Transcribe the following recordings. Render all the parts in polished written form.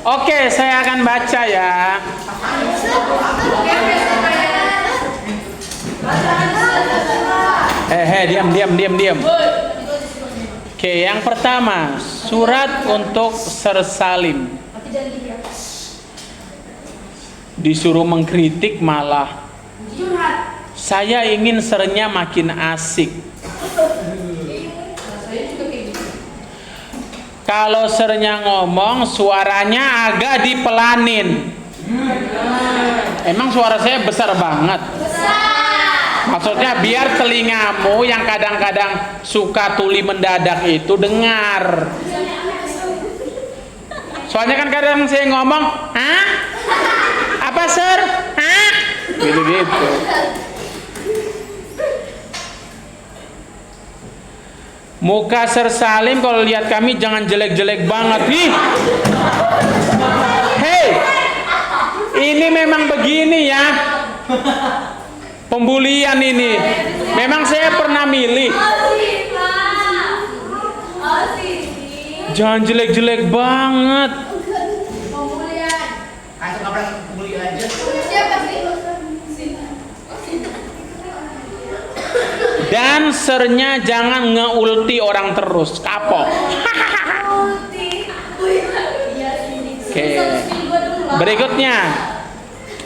Oke, saya akan baca ya. Diam. Oke, yang pertama, surat untuk Sir Salim. Disuruh mengkritik malah. Saya ingin sernya makin asik. Kalau sernya ngomong, suaranya agak dipelanin. Emang suara saya besar banget? Maksudnya biar telingamu yang kadang-kadang suka tuli mendadak itu dengar. Soalnya kan kadang saya ngomong, hah? Apa Sir? Hah? Gitu-gitu. Muka Sir Salim kalau lihat kami jangan jelek-jelek banget. Ih. Hei, ini memang begini ya. Pembulian ini. Memang saya pernah milih. Jangan jelek-jelek banget. Dan sernya jangan ngeulti orang terus, kapok. Oke. Berikutnya.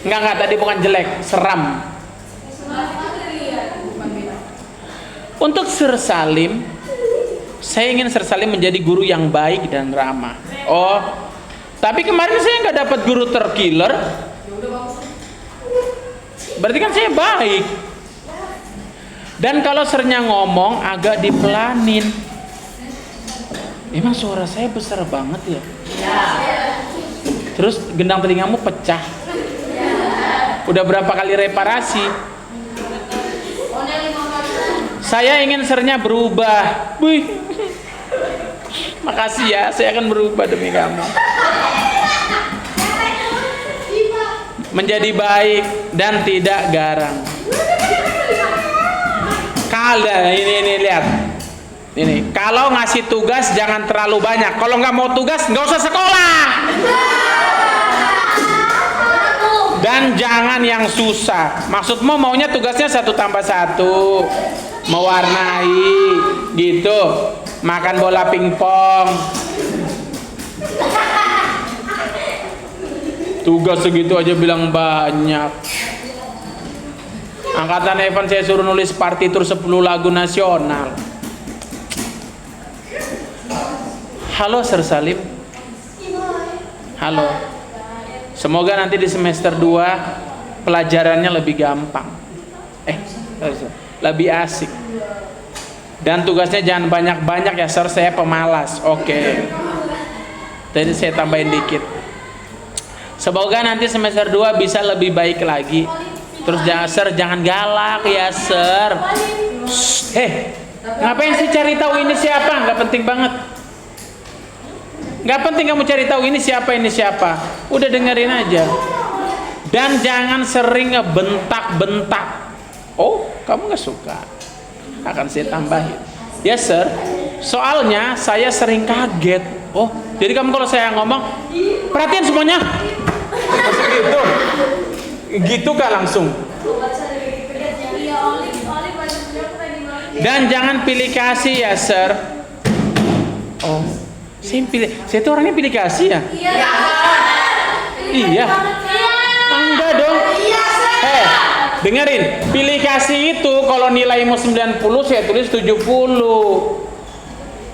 Enggak, tadi bukan jelek, seram. Untuk Sir Salim, saya ingin Sir Salim menjadi guru yang baik dan ramah. Oh, tapi kemarin saya nggak dapat guru terkiller. Berarti kan saya baik. Dan kalau sernya ngomong agak dipelanin. Emang suara saya besar banget ya? Terus gendang telingamu pecah. Udah berapa kali reparasi? Saya ingin sernya berubah. Wih. Makasih ya, saya akan berubah demi kamu. Menjadi baik dan tidak garang. Ini lihat. Ini, kalau ngasih tugas jangan terlalu banyak. Kalau nggak mau tugas, nggak usah sekolah. Dan jangan yang susah. Maksudmu maunya tugasnya 1+1, mewarnai, gitu, makan bola pingpong. Tugas segitu aja bilang banyak. Angkatan Evan saya suruh nulis partitur 10 lagu nasional. Halo Sir Salim. Halo. Semoga nanti di semester 2 pelajarannya lebih gampang. Lebih asik. Dan tugasnya jangan banyak-banyak ya Sir, saya pemalas. Oke. Jadi saya tambahin dikit. Semoga nanti semester 2 bisa lebih baik lagi. Terus Sir jangan galak ya Sir. Ngapain sih cari tahu ini siapa? Nggak penting banget. Nggak penting kamu cari tahu ini siapa. Udah dengerin aja. Dan jangan sering ngebentak-bentak. Oh, kamu nggak suka? Akan saya tambahin. Ya Sir. Soalnya saya sering kaget. Oh, jadi kamu kalau saya ngomong, perhatian semuanya. Gitu. Gitu kah langsung? Dan jangan pilih kasih ya Sir. Oh, saya tuh orangnya pilih kasih ya? Iya. Enggak dong. Dengerin, pilih kasih itu kalau nilaimu 90 saya tulis 70.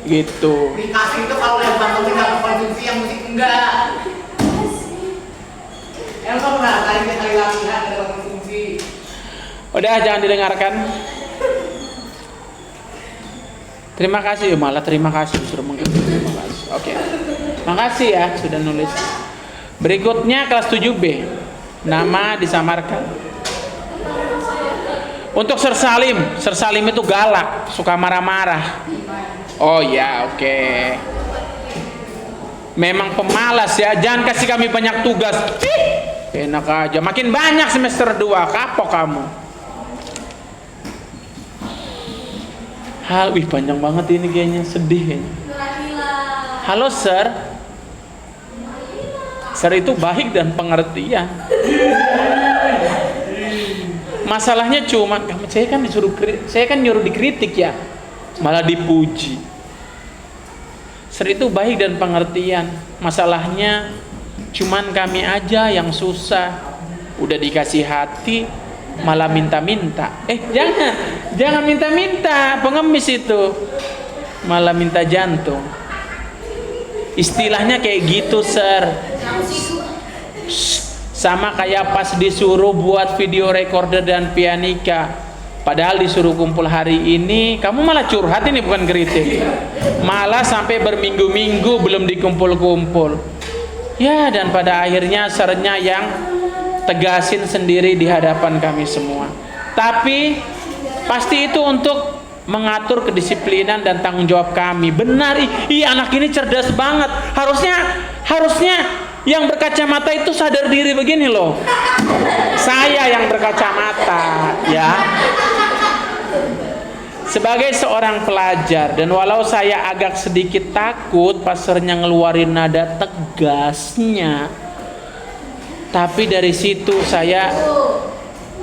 Gitu. Pilih kasih itu kalau yang bakal tinggal konsumsi yang musik enggak. Kamu nggak kali lagi ada konsumsi. Udah jangan didengarkan. Terima kasih, malah terima kasih suruh mengikuti. Terima kasih. Oke. Makasih ya sudah nulis. Berikutnya kelas 7B. Nama disamarkan. Untuk Sir Salim itu galak, suka marah-marah. Oh ya, oke. Memang pemalas ya, jangan kasih kami banyak tugas. Enak aja, makin banyak semester 2, kapok kamu. Wih panjang banget ini kayaknya, sedih kayaknya. Halo Sir. Ser itu baik dan pengertian. Masalahnya cuma saya kan nyuruh dikritik ya, malah dipuji. Ser itu baik dan pengertian. Masalahnya cuman kami aja yang susah. Udah dikasih hati malah minta-minta. Jangan minta-minta, pengemis itu. Malah minta jantung. Istilahnya kayak gitu, Ser. Sama kayak pas disuruh buat video recorder dan pianika, padahal disuruh kumpul hari ini, kamu malah curhat. Ini bukan kritik, malah sampai berminggu-minggu belum dikumpul-kumpul ya. Dan pada akhirnya Sernya yang tegasin sendiri di hadapan kami semua. Tapi pasti itu untuk mengatur kedisiplinan dan tanggung jawab kami. Benar, anak ini cerdas banget. Harusnya yang berkacamata itu sadar diri begini loh. Saya yang berkacamata ya, sebagai seorang pelajar, dan walau saya agak sedikit takut pasarnya ngeluarin nada tegasnya, tapi dari situ saya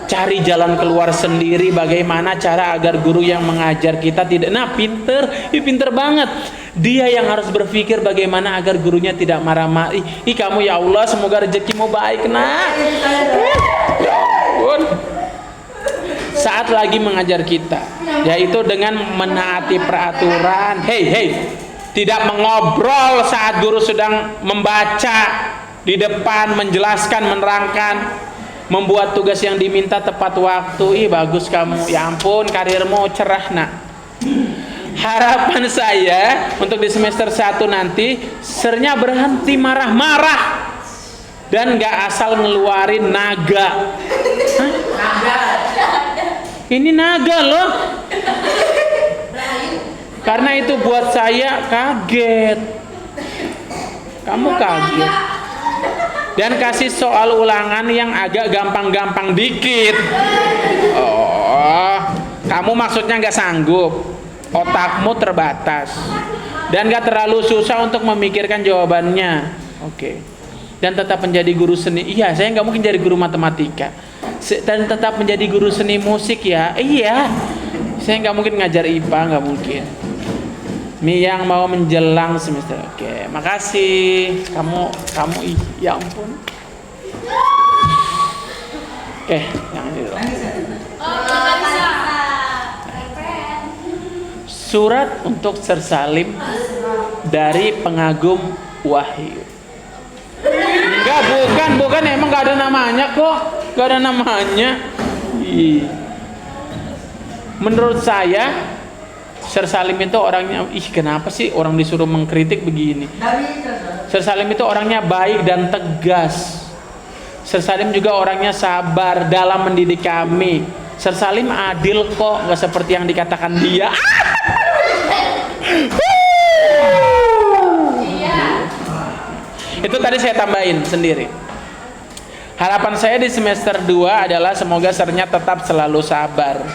cari jalan keluar sendiri. Bagaimana cara agar guru yang mengajar kita tidak, pinter banget. Dia yang harus berpikir bagaimana agar gurunya tidak marah-marah. Kamu ya Allah, semoga rezekimu baik nak. Ya ampun. Saat lagi mengajar kita, yaitu dengan menaati peraturan. Tidak mengobrol saat guru sedang membaca di depan, menjelaskan, menerangkan, membuat tugas yang diminta tepat waktu. Bagus kamu, ya ampun, karirmu cerah nak. Harapan saya untuk di semester 1 nanti Sernya berhenti marah-marah dan gak asal ngeluarin naga. Ini naga loh. Karena itu buat saya kaget. Kamu kaget. Dan kasih soal ulangan yang agak gampang-gampang dikit. Oh, kamu maksudnya gak sanggup, otakmu terbatas, dan gak terlalu susah untuk memikirkan jawabannya. Oke. Dan tetap menjadi guru seni. Iya, saya gak mungkin jadi guru matematika. Dan tetap menjadi guru seni musik ya. Iya, saya gak mungkin ngajar IPA, gak mungkin. Yang mau menjelang semester. Oke, makasih. Kamu ya ampun. Oke, yang ini dulu. Surat untuk Ser Salim dari pengagum Wahyu. Enggak, bukan, emang gak ada namanya kok. Gak ada namanya. Menurut saya Ser Salim itu orangnya, kenapa sih orang disuruh mengkritik begini? Ser Salim itu orangnya baik dan tegas. Ser Salim juga orangnya sabar dalam mendidik kami. Ser Salim adil kok, gak seperti yang dikatakan dia. Itu tadi saya tambahin sendiri. Harapan saya di semester 2 adalah semoga Sernya tetap selalu sabar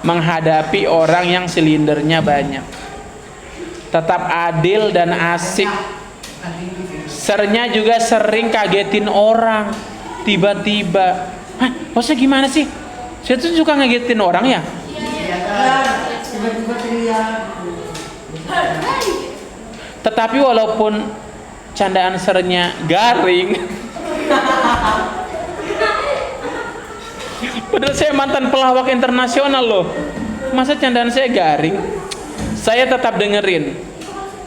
menghadapi orang yang silindernya banyak, tetap adil dan asik. Sernya juga sering kagetin orang tiba-tiba. Maksudnya gimana sih? Saya tuh suka ngagetin orang ya. Tetapi walaupun candaan Sernya garing, padahal saya mantan pelawak internasional loh, masa candaan saya garing? Saya tetap dengerin.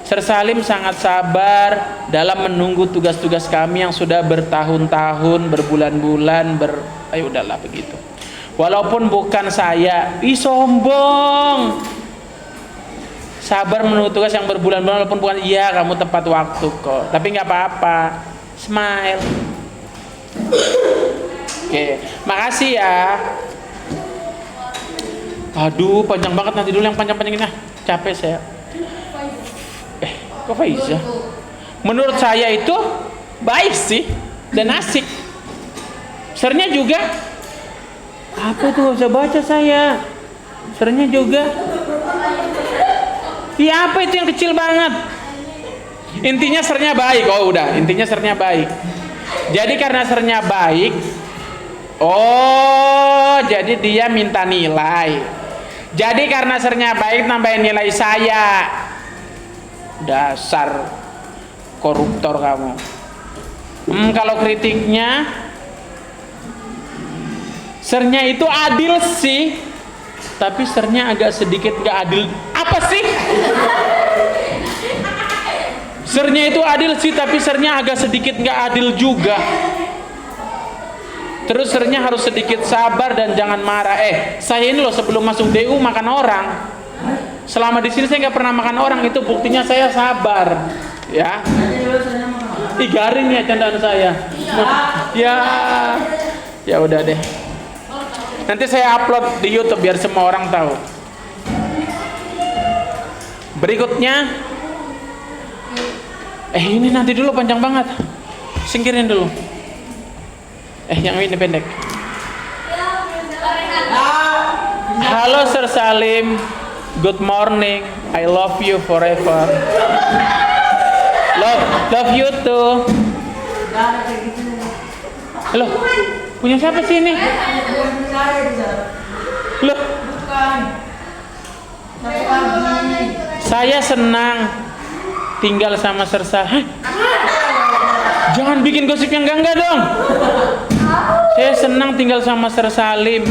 Ser Salim sangat sabar dalam menunggu tugas-tugas kami yang sudah bertahun-tahun, berbulan-bulan, ayo udahlah begitu. Walaupun bukan saya, sombong. Sabar menunggu tugas yang berbulan-bulan, walaupun bukan. Iya, kamu tepat waktu kok, tapi nggak apa-apa. Smile. Oke, makasih ya. Aduh, panjang banget, nanti dulu yang panjang-panjang ini. Capek saya. Kok Faiza? Menurut saya itu baik sih dan asik. Sernya juga. Apa itu, gak usah baca saya. Sernya juga. Iya, apa itu yang kecil banget? Intinya Sernya baik. Oh udah, intinya Sernya baik. Jadi karena sernya baik, oh jadi dia minta nilai. Jadi karena sernya baik nambahin nilai saya. Dasar koruptor kamu. Kalau kritiknya, sernya itu adil sih, tapi sernya agak sedikit gak adil. Apa sih? Sernya itu adil sih, tapi sernya agak sedikit gak adil juga. Terus sernya harus sedikit sabar dan jangan marah. Saya ini loh sebelum masuk DU makan orang. Selama di sini saya nggak pernah makan orang, itu buktinya saya sabar. Ya. Ih, garing ya candaan saya. Ya udah deh. Nanti saya upload di YouTube biar semua orang tahu. Berikutnya, ini nanti dulu panjang banget. Singkirin dulu. Yang ini pendek. Halo Sir Salim, good morning. I love you forever. Love you too. Loh, punya siapa sih ini? Loh, saya senang tinggal sama Sir Salim. Jangan bikin gosip yang enggak dong. Saya senang tinggal sama Sir Salim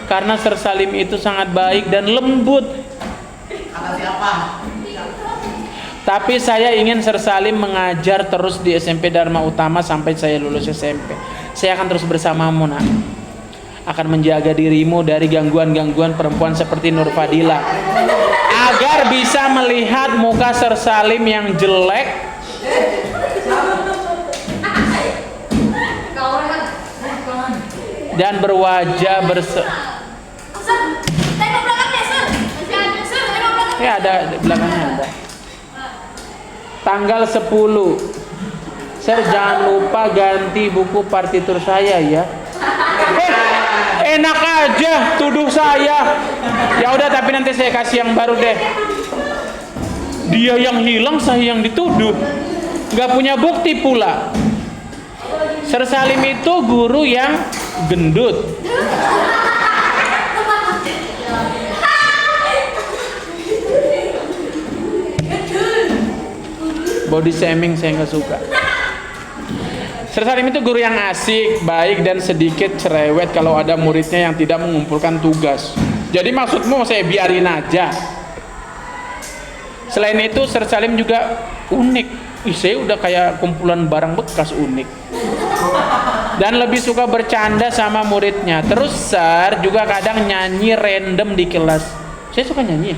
karena Sir Salim itu sangat baik dan lembut. Kata siapa? Tapi saya ingin Sir Salim mengajar terus di SMP Dharma Utama sampai saya lulus SMP. Saya akan terus bersamamu, nak. Akan menjaga dirimu dari gangguan-gangguan perempuan seperti Nur Fadila, agar bisa melihat muka Sir Salim yang jelek dan berwajah ya ada di belakangnya ada. Tanggal 10. Sir, jangan lupa ganti buku partitur saya ya. Enak aja tuduh saya. Ya udah, tapi nanti saya kasih yang baru deh. Dia yang hilang, saya yang dituduh. Gak punya bukti pula. Sir Salim itu guru yang gendut. Body shaming saya nggak suka. Sir Salim itu guru yang asik, baik, dan sedikit cerewet kalau ada muridnya yang tidak mengumpulkan tugas. Jadi maksudmu saya biarin aja? Selain itu Sir Salim juga unik. Saya udah kayak kumpulan barang bekas unik. Dan lebih suka bercanda sama muridnya. Terus Sir juga kadang nyanyi random di kelas. Saya suka nyanyi.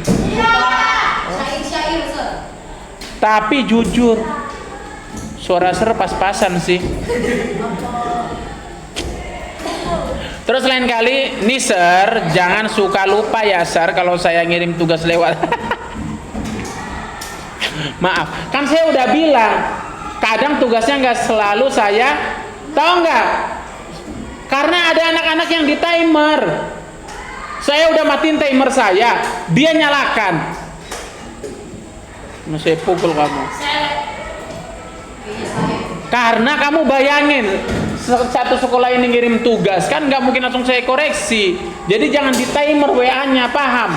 Syair, Sir. Tapi jujur, suara Sir pas-pasan sih. Terus lain kali, nih Sir, jangan suka lupa ya Sir kalau saya ngirim tugas lewat. Maaf, kan saya udah bilang, kadang tugasnya nggak selalu saya, tahu nggak? Karena ada anak-anak yang di timer. Saya udah matiin timer saya, dia nyalakan. Saya pukul kamu. Karena kamu bayangin, satu sekolah ini ngirim tugas, kan nggak mungkin langsung saya koreksi. Jadi jangan di timer WA-nya, paham?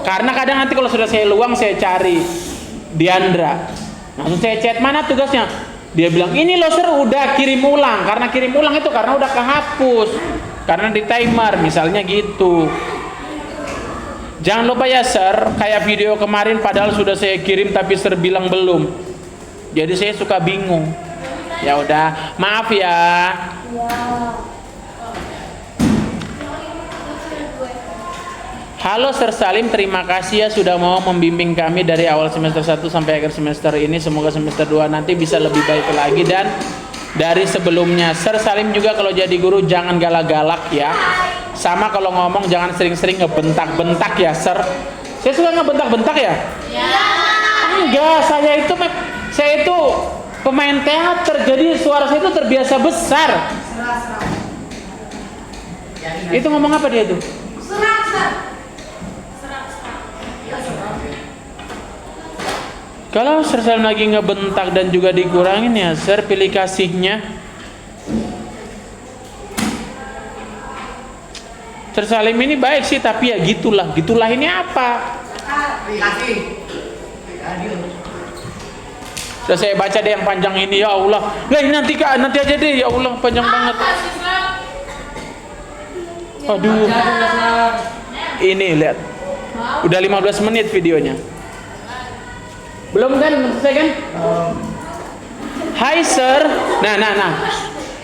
Karena kadang nanti kalau sudah saya luang, saya cari Diandra, langsung saya chat, mana tugasnya? Dia bilang, ini loh Sir, udah kirim ulang. Karena kirim ulang itu karena udah kehapus, karena di timer, misalnya gitu. Jangan lupa ya Sir, kayak video kemarin padahal sudah saya kirim tapi Sir bilang belum. Jadi saya suka bingung. Ya udah, maaf ya. Halo Sir Salim, terima kasih ya sudah mau membimbing kami dari awal semester 1 sampai akhir semester ini. Semoga semester 2 nanti bisa lebih baik lagi dan dari sebelumnya. Sir Salim juga kalau jadi guru jangan galak-galak ya. Sama kalau ngomong jangan sering-sering ngebentak-bentak ya Sir. Saya suka ngebentak-bentak ya? Enggak, saya itu pemain teater, jadi suara saya itu terbiasa besar. Itu ngomong apa dia tuh? Kalau Sir Salim lagi ngebentak dan juga dikurangin ya Sir, pilih kasihnya. Sir Salim ini baik sih, tapi ya gitulah. Gitulah ini apa? Kasih. Sudah saya baca deh yang panjang ini, ya Allah. Lah nanti aja deh, ya Allah, panjang banget. Aduh. Ini lihat. Udah 15 menit videonya. Belum kan? Selesai kan? Hai Sir. Nah.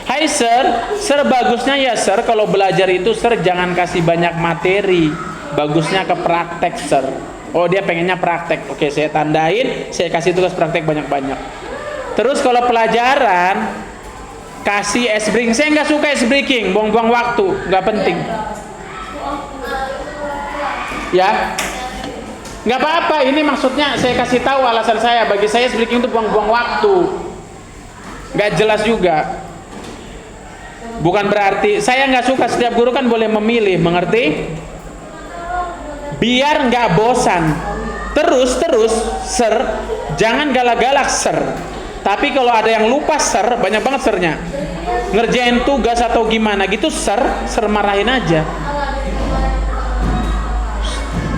Hai Sir, Sir bagusnya ya Sir kalau belajar itu Sir jangan kasih banyak materi. Bagusnya ke praktek Sir. Oh dia pengennya praktek. Oke saya tandain, saya kasih tugas praktek banyak-banyak. Terus kalau pelajaran kasih ice breaking. Saya nggak suka ice breaking, buang-buang waktu, nggak penting. Ya, nggak apa-apa. Ini maksudnya saya kasih tahu alasan saya. Bagi saya ice breaking itu buang-buang waktu, nggak jelas juga. Bukan berarti saya nggak suka. Setiap guru kan boleh memilih, mengerti? Biar nggak bosan. Terus Sir, jangan galak-galak Sir. Tapi kalau ada yang lupa Sir, banyak banget Sirnya. Ngerjain tugas atau gimana gitu Sir marahin aja.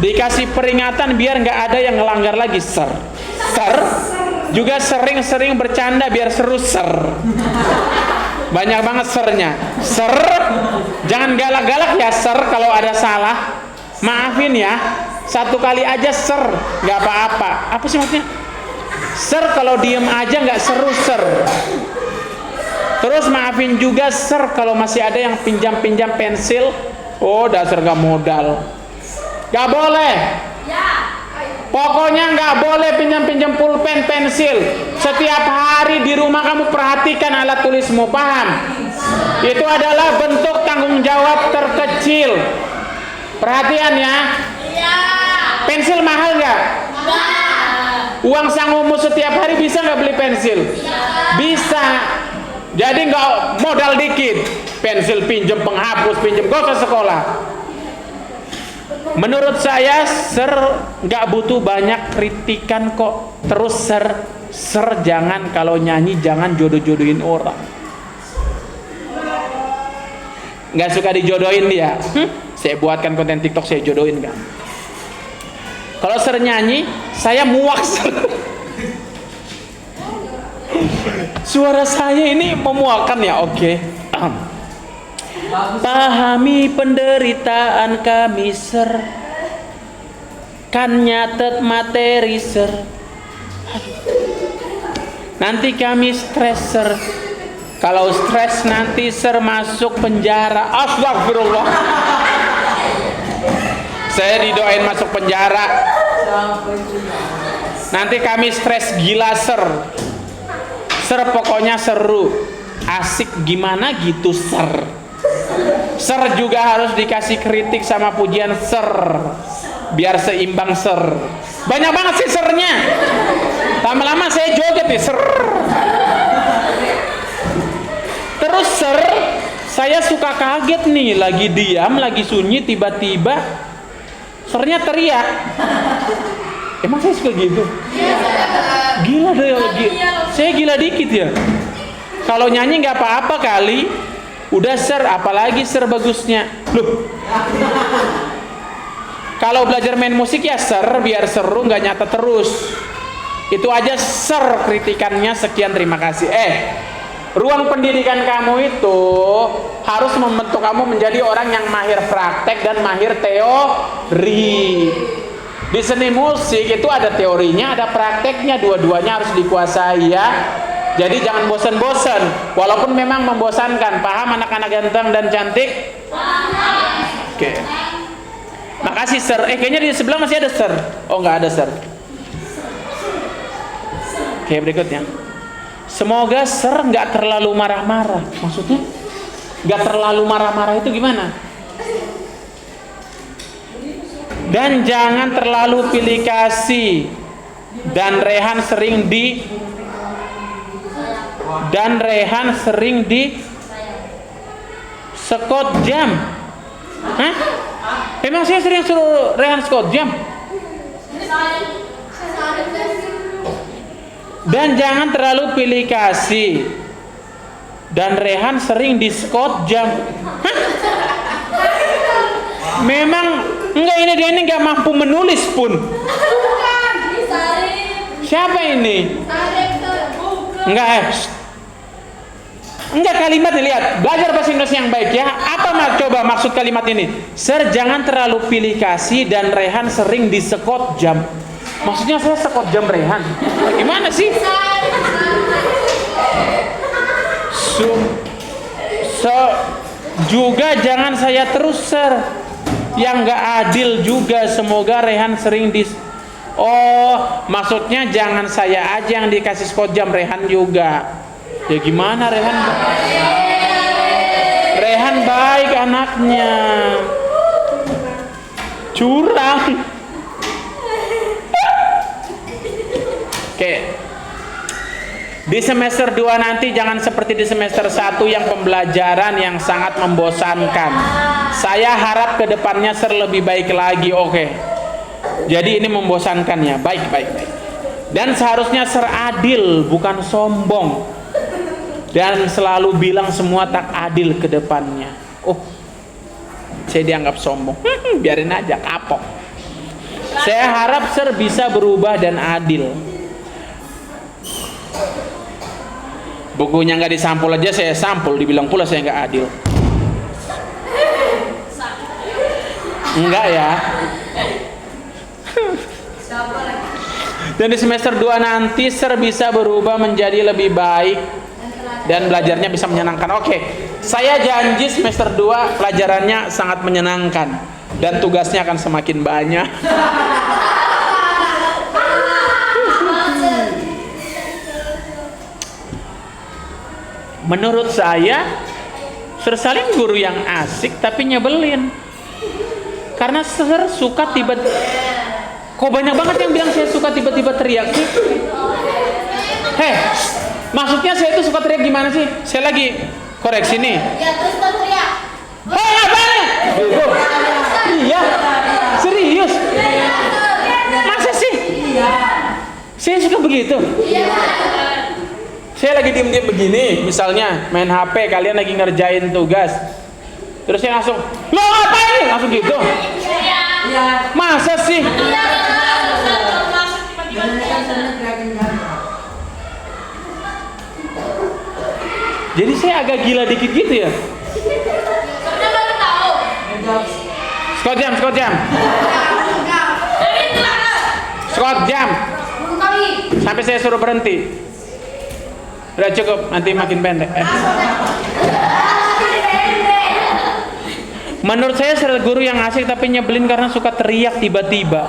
Dikasih peringatan biar nggak ada yang ngelanggar lagi Sir. Juga sering-sering bercanda biar seru Sir. Banyak banget Sirnya. Sir, jangan galak-galak ya Sir kalau ada salah. Maafin ya. Satu kali aja Sir, nggak apa-apa. Apa sih maksudnya? Sir kalau diem aja nggak seru Sir. Terus maafin juga Sir kalau masih ada yang pinjam-pinjam pensil. Oh dasar nggak modal. Nggak boleh. Pokoknya nggak boleh pinjam-pinjam pulpen pensil. Setiap hari di rumah kamu perhatikan alat tulismu, paham? Itu adalah bentuk tanggung jawab terkecil. Perhatian ya. Pensil mahal nggak? Uang sangumu setiap hari bisa nggak beli pensil? Bisa. Jadi nggak modal dikit. Pensil pinjem, penghapus pinjem, gak usah sekolah. Menurut saya Sir nggak butuh banyak kritikan kok. Terus Sir jangan kalau nyanyi jangan jodoh-jodohin orang. Nggak suka dijodohin dia. Saya buatkan konten TikTok saya jodohin kan. Kalau Sir nyanyi saya muak Sir. Suara saya ini memuakan ya, oke. Pahami penderitaan kami Sir, kan nyatet materi Sir. Nanti kami stres Sir. Kalau stres nanti Sir masuk penjara. Astagfirullah. Saya didoain masuk penjara. Nanti kami stres gila Sir. Sir pokoknya seru, asik gimana gitu Sir. Sir juga harus dikasih kritik sama pujian Sir, biar seimbang Sir. Banyak banget sih Sirnya. Lama-lama saya joget nih Sir. Terus Sir, saya suka kaget nih, lagi diam, lagi sunyi, tiba-tiba Sirnya teriak. Emang saya suka gitu? Gila deh, saya gila dikit ya. Kalau nyanyi nggak apa-apa kali. Udah Sir, apalagi Sir bagusnya. Loh. Kalau belajar main musik ya Sir, biar seru nggak nyata terus. Itu aja Sir kritikannya. Sekian, terima kasih. Ruang pendidikan kamu itu harus membentuk kamu menjadi orang yang mahir praktek dan mahir teori. Di seni musik itu ada teorinya, ada prakteknya, dua-duanya harus dikuasai ya. Jadi jangan bosan-bosan, walaupun memang membosankan. Paham anak-anak ganteng dan cantik? Oke. Makasih Sir. Kayaknya di sebelah masih ada Sir. Oh nggak ada Sir. Oke, berikutnya. Semoga Sir nggak terlalu marah-marah. Maksudnya? Nggak terlalu marah-marah itu gimana? Dan jangan terlalu pilih kasih. Dan Rehan sering sekot jam. Hah? Emang saya sering suruh Rehan sekot jam? Dan jangan terlalu pilih kasih. Dan Rehan sering diskot jam. Hah? Memang enggak, ini dia ini nggak mampu menulis pun. Bukan, ini Sarip. Siapa ini? Sarip tuh. Enggak, enggak, kalimat nih, lihat. Belajar bahasa Indonesia yang baik ya. Apa coba maksud kalimat ini? Sir, jangan terlalu pilih kasih dan Rehan sering disekot jam. Maksudnya saya sekot jam Rehan. Gimana sih? Juga jangan saya terus, Sir. Yang nggak adil juga. Semoga Rehan sering Oh, maksudnya jangan saya aja yang dikasih skot jam, Rehan juga. Ya gimana Rehan? Rehan baik anaknya. Curang. Oke. Di semester 2 nanti jangan seperti di semester 1 yang pembelajaran yang sangat membosankan. Saya harap ke depannya Sir lebih baik lagi. Oke. Jadi ini membosankan ya. Baik. Dan seharusnya Sir adil, bukan sombong. Dan selalu bilang semua tak adil ke depannya. Oh, saya dianggap sombong. Biarin aja, kapok. Saya harap Sir bisa berubah dan adil. Bukunya nggak disampul aja saya sampul, dibilang pula saya nggak adil. Enggak ya. Dan di semester 2 nanti Sir bisa berubah menjadi lebih baik dan belajarnya bisa menyenangkan. Oke, saya janji semester 2 pelajarannya sangat menyenangkan dan tugasnya akan semakin banyak. Menurut saya Sir Salim guru yang asik tapi nyebelin. Karena Sir suka tiba-tiba. Kok banyak banget yang bilang saya suka tiba-tiba teriak sih? Heh, maksudnya saya itu suka teriak gimana sih? Saya lagi koreksi nih. Ya terus teriak. Hei, apaan? Iya, serius. Masa sih? Saya suka begitu. Saya lagi diem-diem begini, misalnya main HP, kalian lagi ngerjain tugas. Terus saya langsung, lo ngapain? Langsung gitu. Masa sih? Jadi saya agak gila dikit gitu ya. Skot jam. Skot jam. Sampai saya suruh berhenti. Udah cukup, nanti makin pendek. Menurut saya Sir guru yang asik tapi nyebelin karena suka teriak tiba-tiba.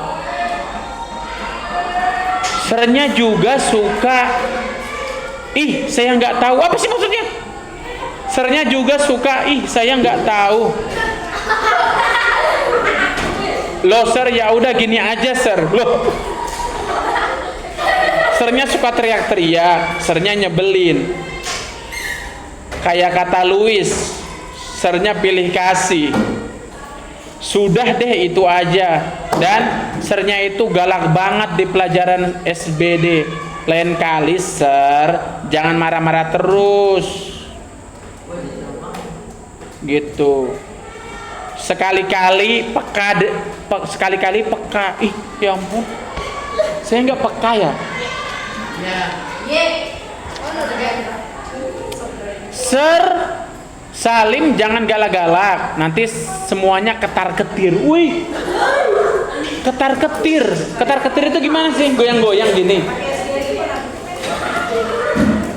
Sirnya juga suka saya nggak tahu. Apa sih maksudnya? Sirnya juga suka saya nggak tahu. Loh Sir, ya udah gini aja Sir. Loh. Sirnya suka teriak-teriak, Sirnya nyebelin. Kayak kata Louis, Sirnya pilih kasih. Sudah deh itu aja. Dan Sirnya itu galak banget di pelajaran SBD. Lain kali Sir, jangan marah-marah terus. Gitu. Sekali-kali peka. Ya ampun. Saya nggak peka ya. Sir Salim jangan galak-galak, nanti semuanya ketar-ketir. Wih, ketar-ketir itu gimana sih? Goyang-goyang gini.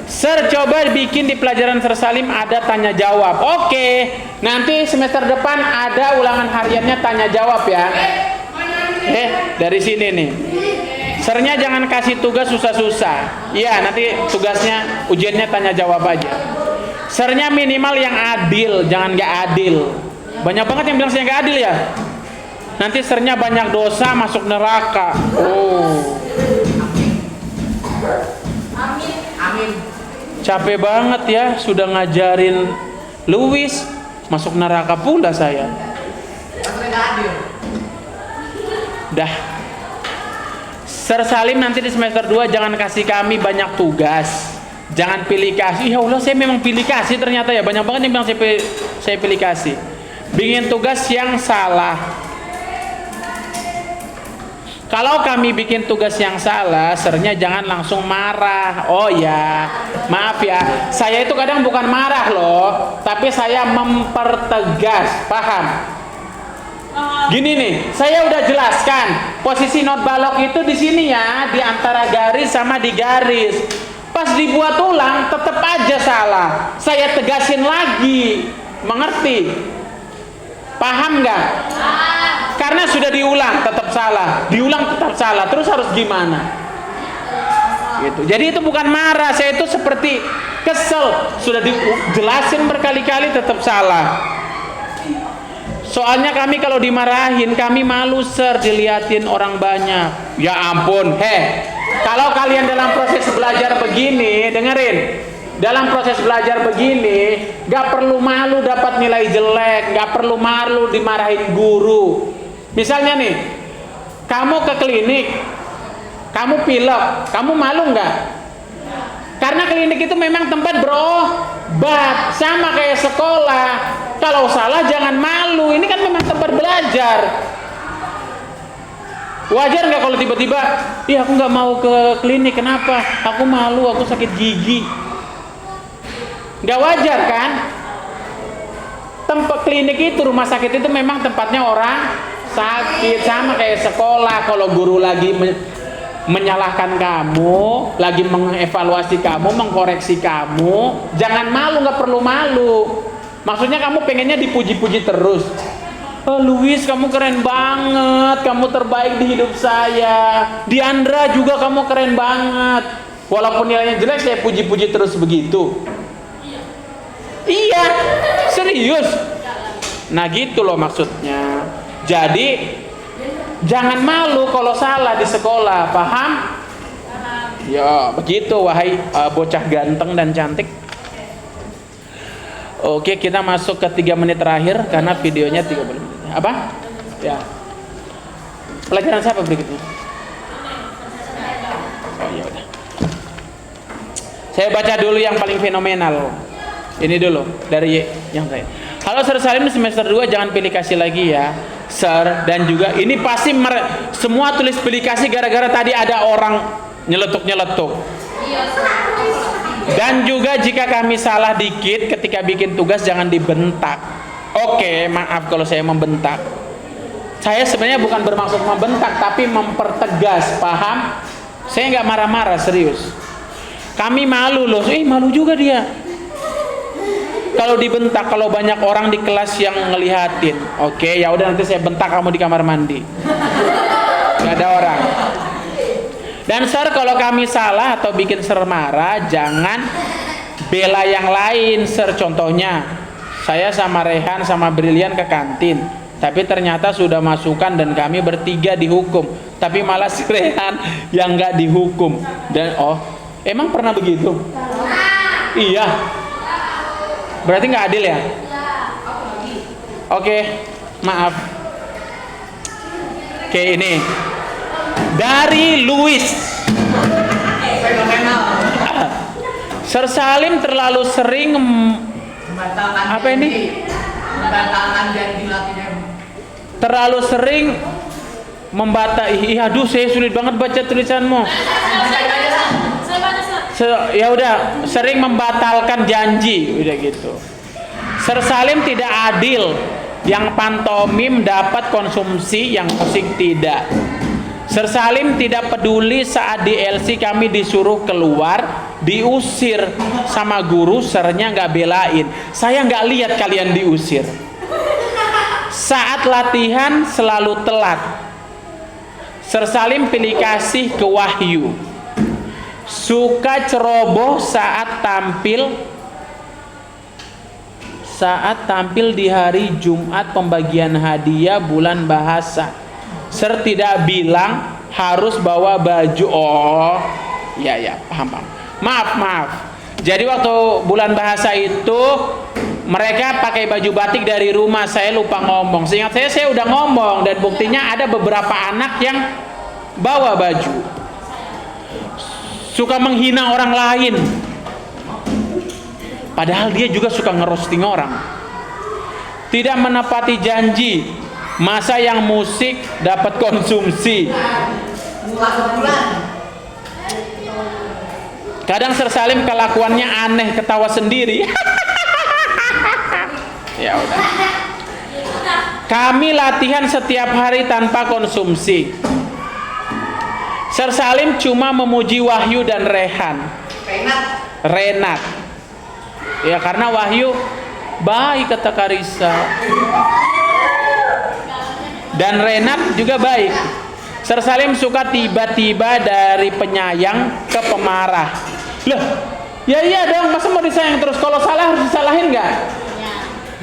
Sir, coba bikin di pelajaran Sir Salim ada tanya jawab. Oke, nanti semester depan ada ulangan hariannya tanya jawab ya. Dari sini nih. Sirnya jangan kasih tugas susah-susah. Iya, nanti tugasnya ujiannya tanya jawab aja. Sirnya minimal yang adil, jangan nggak adil. Banyak banget yang bilang saya nggak adil ya. Nanti sirnya banyak dosa, masuk neraka. Oh. Amin. Capek banget ya, sudah ngajarin Louis, masuk neraka pula saya. Nggak adil. Dah. Sir Salim nanti di semester 2 jangan kasih kami banyak tugas. Jangan pilih kasih. Ya Allah, saya memang pilih kasih ternyata ya. Banyak banget yang bilang saya pilih kasih. Bikin tugas yang salah. Kalau kami bikin tugas yang salah, sernya jangan langsung marah. Oh ya, maaf ya. Saya itu kadang bukan marah loh, tapi saya mempertegas. Paham? Gini nih, saya udah jelaskan posisi not balok itu di sini ya, di antara garis sama di garis. Pas dibuat ulang, tetap aja salah. Saya tegasin lagi, mengerti? Paham nggak? Karena sudah diulang tetap salah, diulang tetap salah. Terus harus gimana? Gitu. Jadi itu bukan marah, saya itu seperti kesel. Sudah dijelasin berkali-kali tetap salah. Soalnya kami kalau dimarahin, kami malu sir, diliatin orang banyak. Ya ampun, kalau kalian dalam proses belajar begini, dengerin. Dalam proses belajar begini, gak perlu malu dapat nilai jelek, gak perlu malu dimarahin guru. Misalnya nih, kamu ke klinik, kamu pilek, kamu malu nggak? Karena klinik itu memang tempat berobat, sama kayak sekolah. Kalau salah jangan malu, ini kan memang tempat belajar. Wajar nggak kalau tiba-tiba, ih aku nggak mau ke klinik, kenapa? Aku malu, aku sakit gigi. Nggak wajar kan? Tempat klinik itu, rumah sakit itu memang tempatnya orang sakit, sama kayak sekolah. Kalau guru lagi menyalahkan kamu, lagi mengevaluasi kamu, mengkoreksi kamu, jangan malu, nggak perlu malu. Maksudnya kamu pengennya dipuji-puji terus. Oh, Luis, kamu keren banget, kamu terbaik di hidup saya. Diandra juga kamu keren banget. Walaupun nilainya jelek, saya puji-puji terus begitu. Iya, serius. Nah gitu loh maksudnya. Jadi jangan malu kalau salah di sekolah, paham? Ya begitu wahai bocah ganteng dan cantik. Oke, kita masuk ke 3 menit terakhir karena videonya 30 menit. Apa? Ya. Pelajaran siapa berikutnya? Oh ya udah. Saya baca dulu yang paling fenomenal. Ini dulu dari yang saya. Halo Sir Salim, semester 2 jangan pilih kasih lagi ya Sir. Dan juga ini pasti semua tulis pilih kasih gara-gara tadi ada orang nyeletuk-nyeletuk. Dan juga jika kami salah dikit ketika bikin tugas jangan dibentak. Oke, maaf kalau saya membentak. Saya sebenarnya bukan bermaksud membentak, tapi mempertegas, paham? Saya nggak marah-marah, serius. Kami malu loh, malu juga dia. Kalau dibentak, kalau banyak orang di kelas yang ngelihatin, oke, ya udah nanti saya bentak kamu di kamar mandi. Gak ada orang. Dan Sir, kalau kami salah atau bikin Sir marah, jangan bela yang lain, Sir. Contohnya, saya sama Rehan sama Brilian ke kantin, tapi ternyata sudah masukan dan kami bertiga dihukum, tapi malah si Rehan yang nggak dihukum. Dan emang pernah begitu? Iya. Berarti nggak adil ya? Oke, maaf. Oke, ini dari Luis. Sir Salim terlalu sering apa ini? Membatalkan janji latihan. Terlalu sering aduh, saya sulit banget baca tulisanmu. Ya udah, sering membatalkan janji, udah gitu. Sir Salim tidak adil. Yang pantomim dapat konsumsi, yang musik tidak. Sir Salim tidak peduli saat di LC kami disuruh keluar, diusir sama guru, sernya nggak belain. Saya nggak lihat kalian diusir. Saat latihan selalu telat. Sir Salim pilih kasih ke Wahyu. Suka ceroboh saat tampil di hari Jumat pembagian hadiah bulan bahasa. Sir tidak bilang harus bawa baju. Ya, paham. Maaf. Jadi waktu bulan bahasa itu mereka pakai baju batik dari rumah. Saya lupa ngomong. Seingat saya udah ngomong, dan buktinya ada beberapa anak yang bawa baju. suka menghina orang lain. Padahal dia juga suka ngerosting orang. Tidak menepati janji. Masa yang musik dapat konsumsi. Kadang Sir Salim kelakuannya aneh, ketawa sendiri. Ya udah. Kami latihan setiap hari tanpa konsumsi. Sir Salim cuma memuji Wahyu dan Renat. Ya karena Wahyu baik kata Karissa. Dan Renat juga baik. Sir Salim suka tiba-tiba dari penyayang ke pemarah. Loh, ya iya dong, masa mau disayang terus? Kalau salah harus disalahin nggak?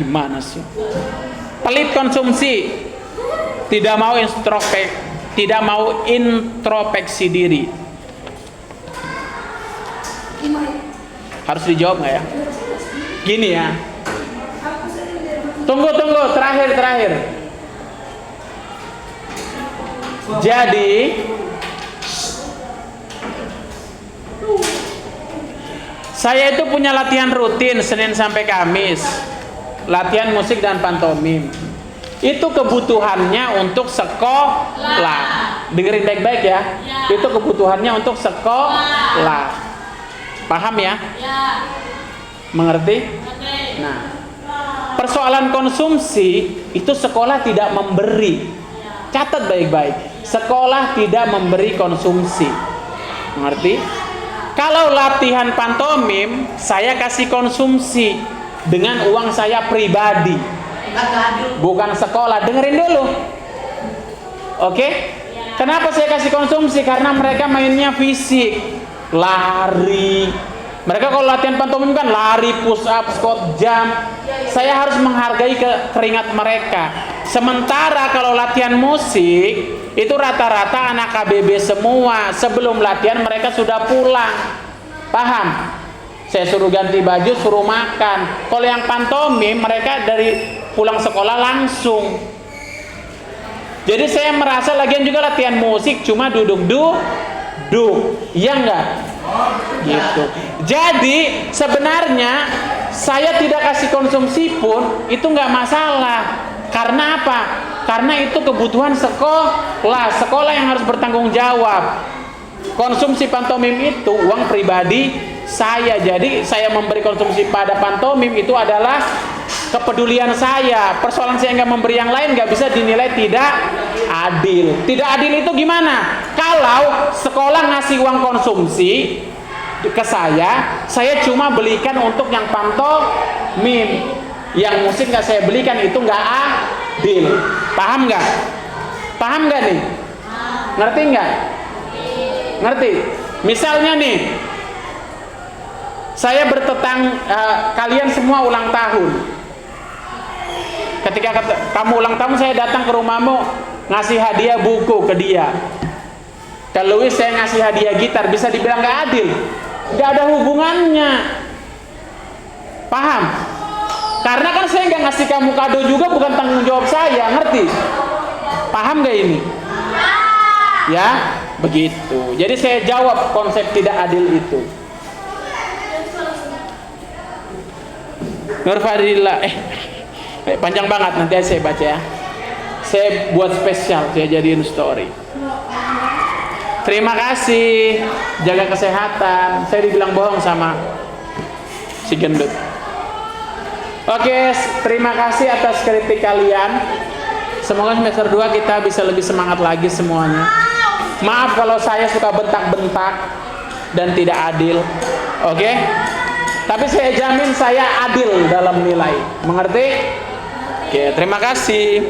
Gimana sih? Pelit konsumsi, tidak mau introspeksi diri. Harus dijawab nggak ya? Gini ya. Tunggu, terakhir. Jadi saya itu punya latihan rutin Senin sampai Kamis. Latihan musik dan pantomim. Itu kebutuhannya untuk sekolah. Dengerin baik-baik ya. Itu kebutuhannya untuk sekolah. Paham ya? Mengerti? Nah, persoalan konsumsi itu sekolah tidak memberi. Catat baik-baik. Sekolah tidak memberi konsumsi. Mengerti? Kalau latihan pantomim, saya kasih konsumsi dengan uang saya pribadi. Bukan sekolah. Dengerin dulu. Oke? Kenapa saya kasih konsumsi? Karena mereka mainnya fisik. Lari. Mereka kalau latihan pantomim kan lari, push up, squat, jump. Saya harus menghargai keringat mereka. Sementara kalau latihan musik, itu rata-rata anak KBB semua. Sebelum latihan mereka sudah pulang. Paham? Saya suruh ganti baju, suruh makan. Kalau yang pantomim, mereka dari pulang sekolah langsung. Jadi saya merasa lagian juga latihan musik cuma duduk. Iya enggak? Gitu. Jadi sebenarnya saya tidak kasih konsumsi pun itu enggak masalah. Karena apa? Karena itu kebutuhan sekolah. Sekolah yang harus bertanggung jawab. Konsumsi pantomim itu uang pribadi saya. Jadi saya memberi konsumsi pada pantomim itu adalah kepedulian saya. Persoalan saya nggak memberi yang lain nggak bisa dinilai tidak adil. Tidak adil itu gimana? Kalau sekolah ngasih uang konsumsi ke saya cuma belikan untuk yang pantomim, yang musik nggak saya belikan, itu nggak adil. Paham nggak? Paham nggak nih? Ngerti nggak? Ngerti? Misalnya nih, saya kalian semua ulang tahun. Ketika kamu ulang tahun, saya datang ke rumahmu ngasih hadiah buku ke dia. Ke Louis saya ngasih hadiah gitar, bisa dibilang nggak adil? Nggak ada hubungannya. Paham? Karena kan saya nggak ngasih kamu kado juga, bukan tanggung jawab saya. Ngerti? Paham nggak ini? Ya, begitu. Jadi saya jawab konsep tidak adil itu. Nur Fadillah, panjang banget, nanti saya baca ya. Saya buat spesial, saya jadiin story. Terima kasih, jaga kesehatan. Saya dibilang bohong sama si gendut. Oke, terima kasih atas kritik kalian. Semoga semester 2 kita bisa lebih semangat lagi semuanya. Maaf kalau saya suka bentak-bentak dan tidak adil. Oke? Tapi saya jamin saya adil dalam nilai. Mengerti? Oke, terima kasih.